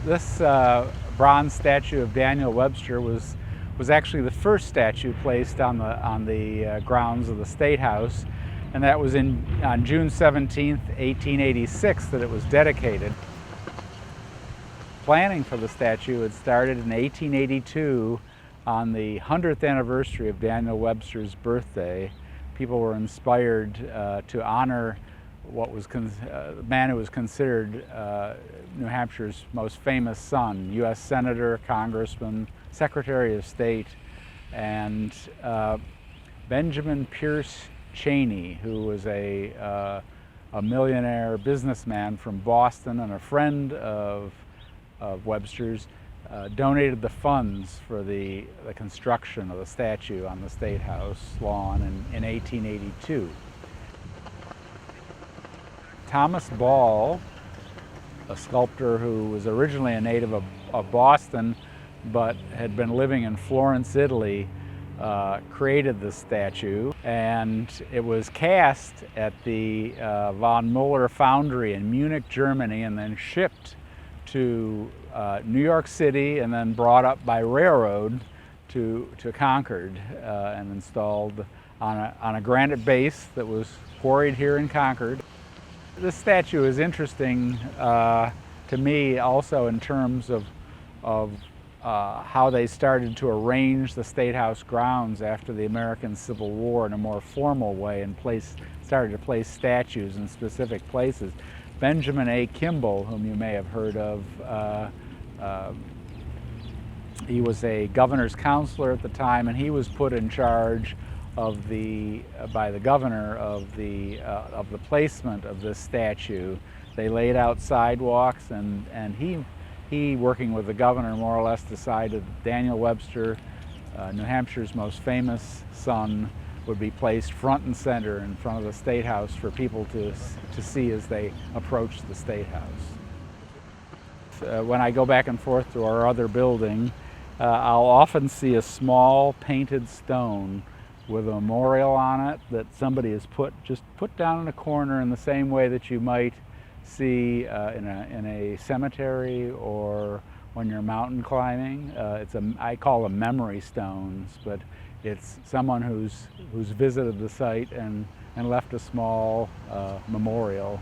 This bronze statue of Daniel Webster was actually the first statue placed on the grounds of the State House, and that was on June 17th, 1886, that it was dedicated. Planning for the statue had started in 1882 on the 100th anniversary of Daniel Webster's birthday. People were inspired to honor the man who was considered New Hampshire's most famous son, U.S. Senator, Congressman, Secretary of State, and Benjamin Pierce Cheney, who was a millionaire businessman from Boston and a friend of Webster's, donated the funds for the construction of the statue on the State House lawn in 1882. Thomas Ball, a sculptor who was originally a native of Boston but had been living in Florence, Italy, created this statue, and it was cast at the von Muller foundry in Munich, Germany, and then shipped to New York City and then brought up by railroad to Concord and installed on a granite base that was quarried here in Concord. This statue is interesting to me also in terms of how they started to arrange the State House grounds after the American Civil War in a more formal way and started to place statues in specific places. Benjamin A. Kimball, whom you may have heard of, he was a governor's counselor at the time, and he was put in charge by the governor of the placement of this statue. They laid out sidewalks, and he, working with the governor, more or less decided that Daniel Webster, New Hampshire's most famous son, would be placed front and center in front of the State House for people to see as they approached the State House. When I go back and forth to our other building, I'll often see a small painted stone with a memorial on it that somebody has just put down in a corner in the same way that you might see in a cemetery or when you're mountain climbing. I call them memory stones, but it's someone who's visited the site and left a small memorial.